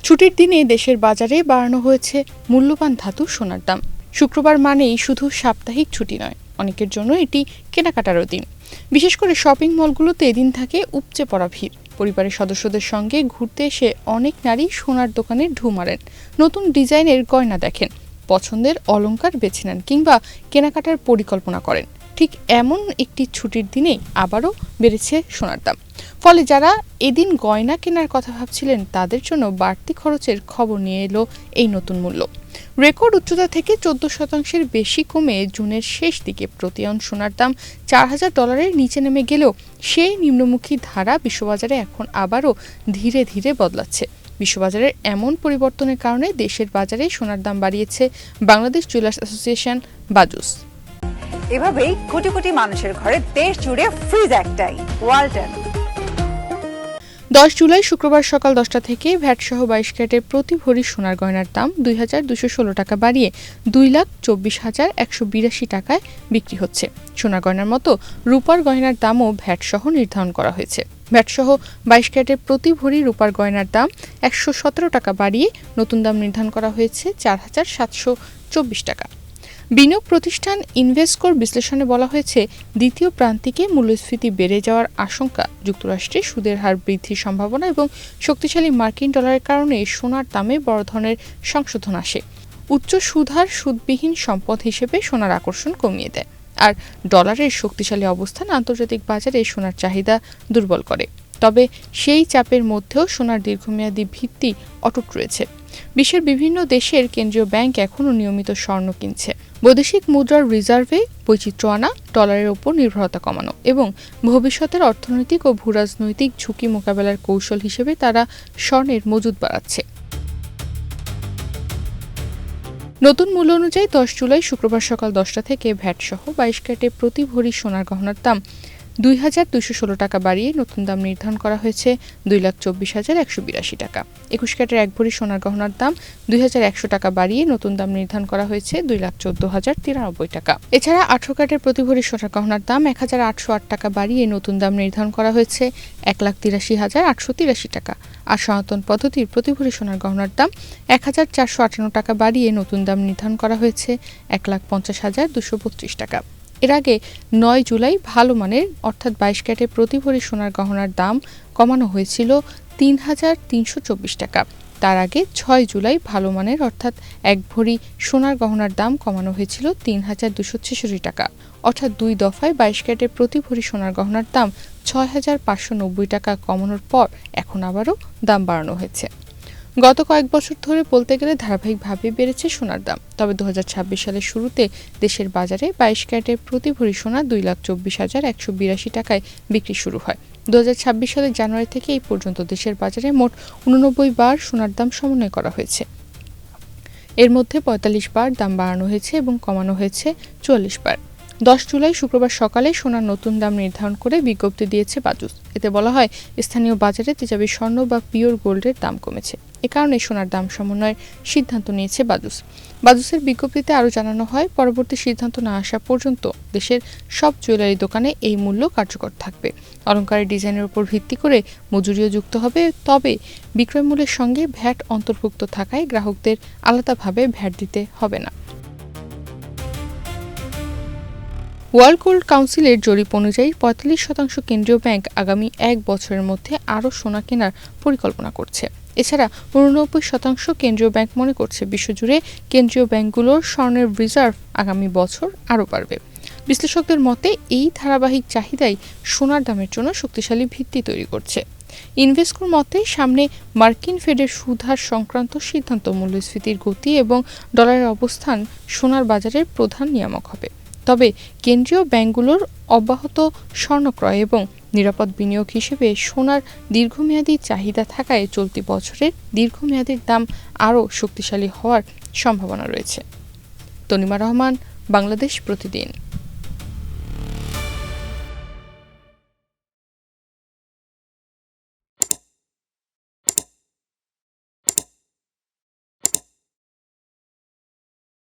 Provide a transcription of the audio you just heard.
ছুটির দিনে দেশের বাজারে বাড়ানো হয়েছে মূল্যবান ধাতু সোনার দাম। শুক্রবার মানেই শুধু সাপ্তাহিক ছুটি নয়, অনেকের জন্য এটি কেনাকাটারও দিন। বিশেষ করে শপিং মলগুলোতে এদিন থাকে উপচে পড়া ভিড়। পরিবারের সদস্যদের সঙ্গে ঘুরতে এসে অনেক নারী সোনার দোকানে ঢু মারেন, নতুন ডিজাইনের গয়না দেখেন, পছন্দের অলংকার বেছে নেন কিংবা কেনাকাটার পরিকল্পনা করেন। ঠিক এমন একটি ছুটির দিনেই আবারও বেড়েছে সোনার দাম। ফলে যারা এদিন গয়না কেনার কথা ভাবছিলেন তাদের জন্য বাড়তি খরচের খবর নিয়ে এলো এই নতুন মূল্য। রেকর্ড উচ্চতা থেকে 14% বেশি কমে জুনের শেষ দিকে প্রতি আউন্স সোনার দাম $4,000 নিচে নেমে গেলেও সেই নিম্নমুখী ধারা বিশ্ববাজারে এখন আবারও ধীরে ধীরে বদলাচ্ছে। বিশ্ববাজারের এমন পরিবর্তনের কারণে দেশের বাজারে সোনার দাম বাড়িয়েছে বাংলাদেশ জুয়েলার্স অ্যাসোসিয়েশন বাজুস। এভাবেই কোটি কোটি মানুষের ঘরে দেশ জুড়ে ফ্রিজ একটাই, ওয়ালটন। 10 জুলাই শুক্রবার সকাল 10টা থেকে ভ্যাটসহ 22 ক্যারেটের প্রতি ভরি সোনার গয়নার দাম 2,216 টাকা বাড়িয়ে 2,24,182 টাকায় বিক্রি হচ্ছে। সোনার গয়নার মতো রূপার গয়নার দামও ভ্যাটসহ নির্ধারণ করা হয়েছে। ভ্যাটসহ 22 ক্যারেটের প্রতি ভরি রূপার গয়নার দাম 117 টাকা বাড়িয়ে নতুন দাম নির্ধারণ করা হয়েছে 4,724 টাকা। বিনিয়োগ প্রতিষ্ঠান ইনভেস্টকোর বিশ্লেষণে বলা হয়েছে, দ্বিতীয় প্রান্তিকে মূল্যস্ফীতি বেড়ে যাওয়ার আশঙ্কা, যুক্তরাষ্ট্রে সুদের হার বৃদ্ধির সম্ভাবনা এবং শক্তিশালী মার্কিন ডলারের কারণে সোনার দামে বড় ধরনের সংশোধন আসে। উচ্চ সুদহার সুদবিহীন সম্পদ হিসেবে সোনার আকর্ষণ কমিয়ে দেয়, আর ডলারের শক্তিশালী অবস্থান আন্তর্জাতিক বাজারে সোনার চাহিদা দুর্বল করে। তবে সেই চাপের মধ্যেও সোনার দীর্ঘমেয়াদী ভিত্তি অটুট রয়েছে। বিশ্বের বিভিন্ন দেশের কেন্দ্রীয় ব্যাংক এখনও নিয়মিত স্বর্ণ কিনছে। বৈদেশিক মুদ্রার রিজার্ভে বৈচিত্র্য আনা, ডলারের ওপর নির্ভরতা কমানো এবং ভবিষ্যতের অর্থনৈতিক ও ভূরাজনৈতিক ঝুঁকি মোকাবেলার কৌশল হিসেবে তারা স্বর্ণের মজুদ বাড়াচ্ছে। নতুন মূল্য অনুযায়ী 10 জুলাই শুক্রবার সকাল 10টা থেকে ভ্যাটসহ 22 ক্যারেটে প্রতি ভরি সোনার গহনার দাম 2,216 টাকা বাড়িয়ে নতুন দাম নির্ধারণ করা হয়েছে 2,24,182 টাকা। 21 ক্যারেটের এক ভরি সোনার গহনার দাম 2,100 টাকা বাড়িয়ে নতুন দাম নির্ধারণ করা হয়েছে 2,14,093 টাকা। এছাড়া 18 ক্যারেটের প্রতি ভরি সোনার গহনার দাম 1,808 টাকা বাড়িয়ে নতুন দাম নির্ধারণ করা হয়েছে 1,83,883 টাকা। আর সনাতন পদ্ধতির প্রতি ভরি সোনার গহনার দাম 1,458 টাকা বাড়িয়ে নতুন দাম নির্ধারণ করা হয়েছে 1,50,232 টাকা। এর আগে 9 জুলাই ভালো মানের অর্থাৎ 22 ক্যারেটের প্রতি ভরি সোনার গহনার দাম কমানো হয়েছিল 3,324 টাকা। তার আগে 6 জুলাই ভালো মানের অর্থাৎ এক ভরি সোনার গহনার দাম কমানো হয়েছিল 3,266 টাকা। অর্থাৎ 2 দফায় 22 ক্যারেটের প্রতি ভরি সোনার গহনার দাম 6,590 টাকা কমানোর পর এখন আবারও দাম বাড়ানো হয়েছে। গত কয়েক বছর ধরে বলতে গেলে ধারাবাহিকভাবে বেড়েছে সোনার দাম। তবে 2026 সালের শুরুতে দেশের বাজারে 22 ক্যারেটের প্রতি ভরি সোনা 2,24,182 টাকায় বিক্রি শুরু হয়। 2026 সালের জানুয়ারি থেকে এই পর্যন্ত দেশের বাজারে মোট 89 বার সোনার দাম সমন্বয় করা হয়েছে। এর মধ্যে 45 বার দাম বাড়ানো হয়েছে এবং কমানো হয়েছে 44 বার। 10 জুলাই শুক্রবার সকালে সোনার নতুন দাম নির্ধারণ করে বিজ্ঞপ্তি দিয়েছে বাজুস। এতে বলা হয়, স্থানীয় বাজারে তেজাবি স্বর্ণ বা পিওর গোল্ডের দাম কমেছে। এ কারণে সোনার দাম সমন্বয়ের সিদ্ধান্ত নিয়েছে বাজুস। বাজুসের বিজ্ঞপ্তিতে আরও জানানো হয়, পরবর্তী সিদ্ধান্ত না আসা পর্যন্ত দেশের সব জুয়েলারি দোকানে এই মূল্য কার্যকর থাকবে। অলংকারের ডিজাইনের উপর ভিত্তি করে মজুরিও যুক্ত হবে, তবে বিক্রয় মূল্যের সঙ্গে ভ্যাট অন্তর্ভুক্ত থাকায় গ্রাহকদের আলাদাভাবে ভ্যাট দিতে হবে না। ওয়ার্ল্ড গোল্ড কাউন্সিলের জরিপ অনুযায়ী 45% কেন্দ্রীয় ব্যাংক আগামী 1 বছরের মধ্যে আরও সোনা কেনার পরিকল্পনা করছে। এছাড়া 89% কেন্দ্রীয় ব্যাংক মনে করছে বিশ্বজুড়ে কেন্দ্রীয় ব্যাংকগুলোর স্বর্ণের রিজার্ভ আগামী বছর আরও বাড়বে। বিশ্লেষকদের মতে এই ধারাবাহিক চাহিদাই সোনার দামের জন্য শক্তিশালী ভিত্তি তৈরি করছে। ইনভেস্টকোর মতে সামনে মার্কিন ফেডের সুদহার সংক্রান্ত সিদ্ধান্ত, মূল্যস্ফীতির গতি এবং ডলারের অবস্থান সোনার বাজারের প্রধান নিয়ামক হবে। তবে কেন্দ্রীয় ব্যাংকগুলোর অব্যাহত স্বর্ণ ক্রয় এবং নিরাপদ বিনিয়োগ হিসেবে সোনার দীর্ঘমেয়াদী চাহিদা থাকায় চলতি বছরের দীর্ঘমেয়াদীর দাম আরও শক্তিশালী হওয়ার সম্ভাবনা রয়েছে। তনিমা রহমান, বাংলাদেশ প্রতিদিন।